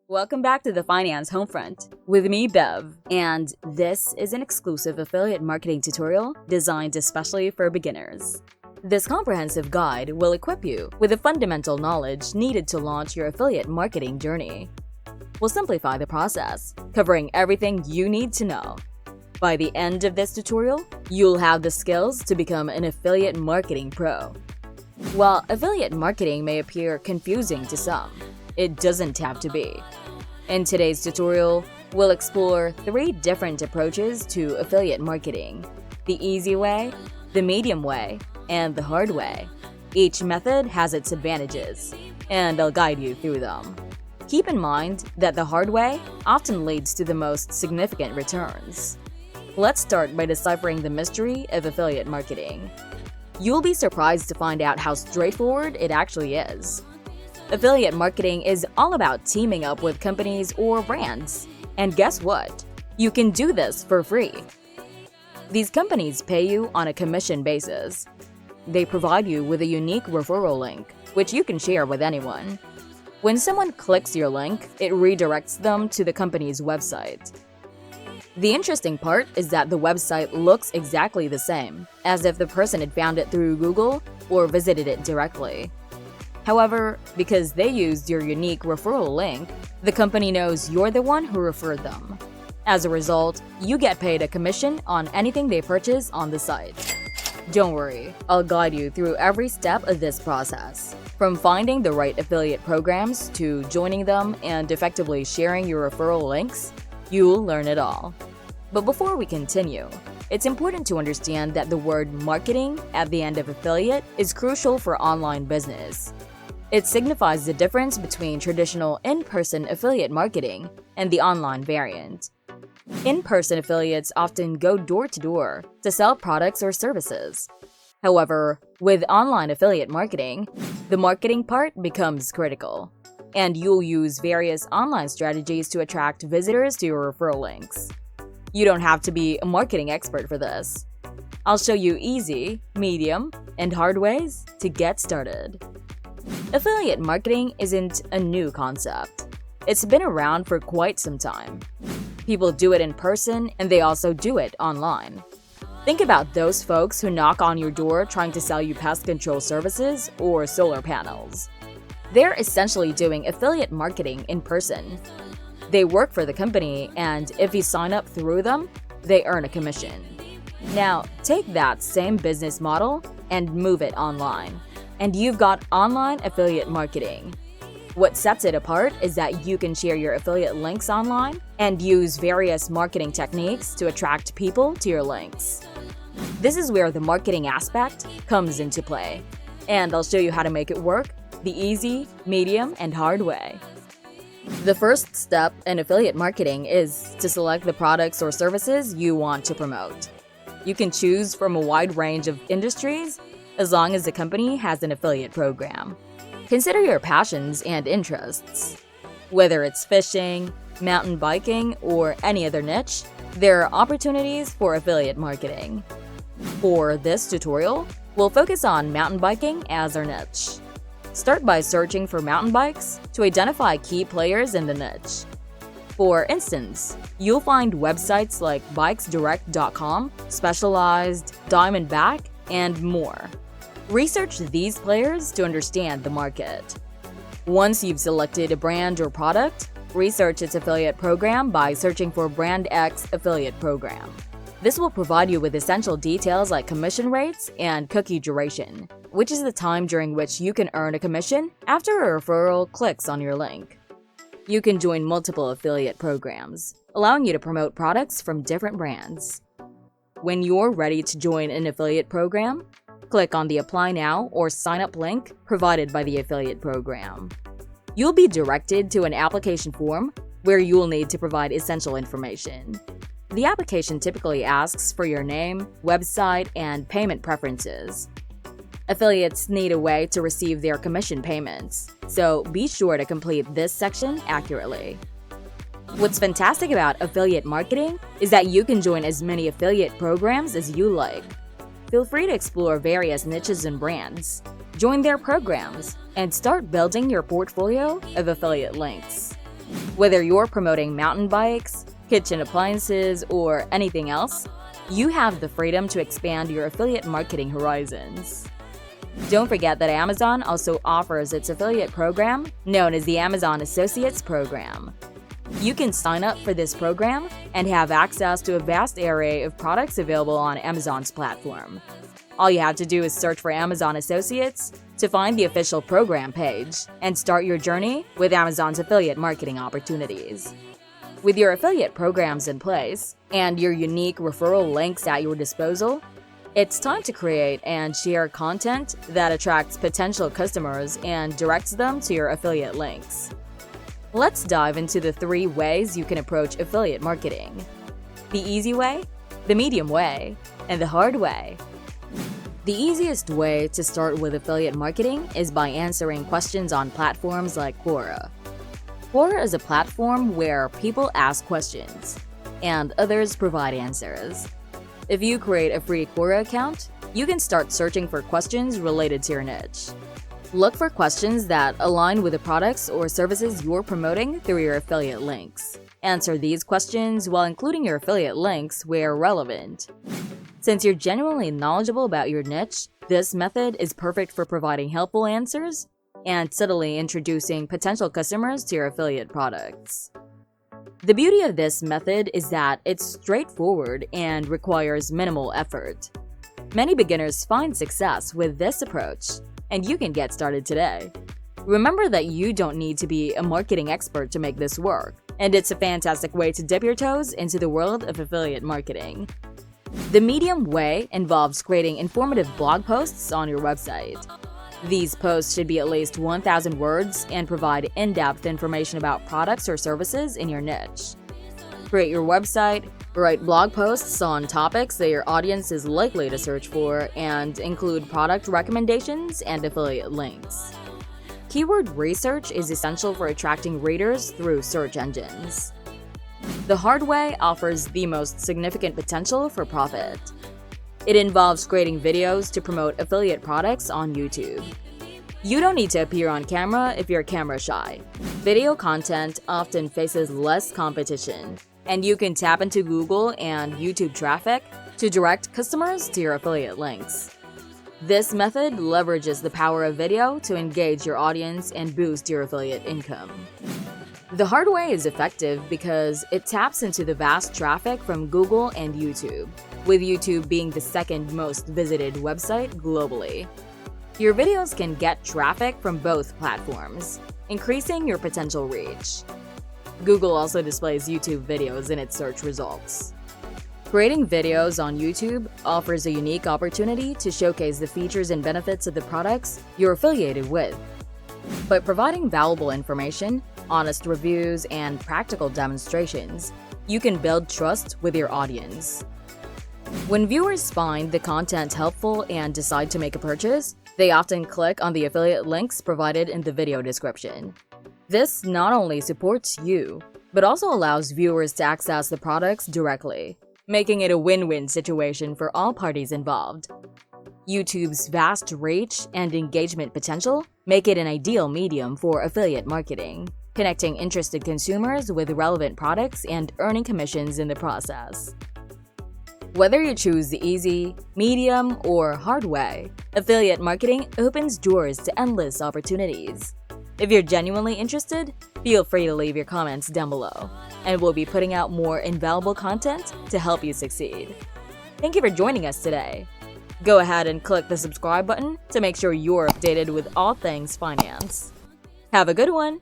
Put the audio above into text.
Welcome back to the Finance Homefront with me, Bev, and this is an exclusive affiliate marketing tutorial designed especially for beginners. This comprehensive guide will equip you with the fundamental knowledge needed to launch your affiliate marketing journey. We'll simplify the process, covering everything you need to know. By the end of this tutorial, you'll have the skills to become an affiliate marketing pro. While affiliate marketing may appear confusing to some, it doesn't have to be. In today's tutorial, we'll explore 3 different approaches to affiliate marketing: the easy way, the medium way, and the hard way. Each method has its advantages, and I'll guide you through them. Keep in mind that the hard way often leads to the most significant returns. Let's start by deciphering the mystery of affiliate marketing. You'll be surprised to find out how straightforward it actually is. Affiliate marketing is all about teaming up with companies or brands. And guess what? You can do this for free. These companies pay you on a commission basis. They provide you with a unique referral link, which you can share with anyone. When someone clicks your link, it redirects them to the company's website. The interesting part is that the website looks exactly the same, as if the person had found it through Google or visited it directly. However, because they used your unique referral link, the company knows you're the one who referred them. As a result, you get paid a commission on anything they purchase on the site. Don't worry, I'll guide you through every step of this process. From finding the right affiliate programs to joining them and effectively sharing your referral links, you'll learn it all. But before we continue, it's important to understand that the word marketing at the end of affiliate is crucial for online business. It signifies the difference between traditional in-person affiliate marketing and the online variant. In-person affiliates often go door-to-door to sell products or services. However, with online affiliate marketing, the marketing part becomes critical, and you'll use various online strategies to attract visitors to your referral links. You don't have to be a marketing expert for this. I'll show you easy, medium, and hard ways to get started. Affiliate marketing isn't a new concept. It's been around for quite some time. People do it in person, and they also do it online. Think about those folks who knock on your door trying to sell you pest control services or solar panels. They're essentially doing affiliate marketing in person. They work for the company, and if you sign up through them, they earn a commission. Now, take that same business model and move it online, and you've got online affiliate marketing. What sets it apart is that you can share your affiliate links online and use various marketing techniques to attract people to your links. This is where the marketing aspect comes into play, and I'll show you how to make it work the easy, medium, and hard way. The first step in affiliate marketing is to select the products or services you want to promote. You can choose from a wide range of industries as long as the company has an affiliate program. Consider your passions and interests. Whether it's fishing, mountain biking, or any other niche, there are opportunities for affiliate marketing. For this tutorial, we'll focus on mountain biking as our niche. Start by searching for mountain bikes to identify key players in the niche. For instance, you'll find websites like bikesdirect.com, Specialized, Diamondback, and more. Research these players to understand the market. Once you've selected a brand or product, research its affiliate program by searching for Brand X affiliate program. This will provide you with essential details like commission rates and cookie duration, which is the time during which you can earn a commission after a referral clicks on your link. You can join multiple affiliate programs, allowing you to promote products from different brands. When you're ready to join an affiliate program, click on the Apply Now or Sign Up link provided by the affiliate program. You'll be directed to an application form where you'll need to provide essential information. The application typically asks for your name, website, and payment preferences. Affiliates need a way to receive their commission payments, so be sure to complete this section accurately. What's fantastic about affiliate marketing is that you can join as many affiliate programs as you like. Feel free to explore various niches and brands, join their programs, and start building your portfolio of affiliate links. Whether you're promoting mountain bikes, kitchen appliances, or anything else, you have the freedom to expand your affiliate marketing horizons. Don't forget that Amazon also offers its affiliate program, known as the Amazon Associates Program. You can sign up for this program and have access to a vast array of products available on Amazon's platform. All you have to do is search for Amazon Associates to find the official program page and start your journey with Amazon's affiliate marketing opportunities. With your affiliate programs in place and your unique referral links at your disposal, it's time to create and share content that attracts potential customers and directs them to your affiliate links. Let's dive into the 3 ways you can approach affiliate marketing: the easy way, the medium way, and the hard way. The easiest way to start with affiliate marketing is by answering questions on platforms like Quora. Quora is a platform where people ask questions, and others provide answers. If you create a free Quora account, you can start searching for questions related to your niche. Look for questions that align with the products or services you're promoting through your affiliate links. Answer these questions while including your affiliate links where relevant. Since you're genuinely knowledgeable about your niche, this method is perfect for providing helpful answers and subtly introducing potential customers to your affiliate products. The beauty of this method is that it's straightforward and requires minimal effort. Many beginners find success with this approach, and you can get started today. Remember that you don't need to be a marketing expert to make this work, and it's a fantastic way to dip your toes into the world of affiliate marketing. The medium way involves creating informative blog posts on your website. These posts should be at least 1,000 words and provide in-depth information about products or services in your niche. Create your website, write blog posts on topics that your audience is likely to search for, and include product recommendations and affiliate links. Keyword research is essential for attracting readers through search engines. The hard way offers the most significant potential for profit. It involves creating videos to promote affiliate products on YouTube. You don't need to appear on camera if you're camera shy. Video content often faces less competition, and you can tap into Google and YouTube traffic to direct customers to your affiliate links. This method leverages the power of video to engage your audience and boost your affiliate income. The hard way is effective because it taps into the vast traffic from Google and YouTube, with YouTube being the second most visited website globally. Your videos can get traffic from both platforms, increasing your potential reach. Google also displays YouTube videos in its search results. Creating videos on YouTube offers a unique opportunity to showcase the features and benefits of the products you're affiliated with. By providing valuable information, honest reviews, and practical demonstrations, you can build trust with your audience. When viewers find the content helpful and decide to make a purchase, they often click on the affiliate links provided in the video description. This not only supports you, but also allows viewers to access the products directly, making it a win-win situation for all parties involved. YouTube's vast reach and engagement potential make it an ideal medium for affiliate marketing, connecting interested consumers with relevant products and earning commissions in the process. Whether you choose the easy, medium, or hard way, affiliate marketing opens doors to endless opportunities. If you're genuinely interested, feel free to leave your comments down below, and we'll be putting out more invaluable content to help you succeed. Thank you for joining us today. Go ahead and click the subscribe button to make sure you're updated with all things finance. Have a good one!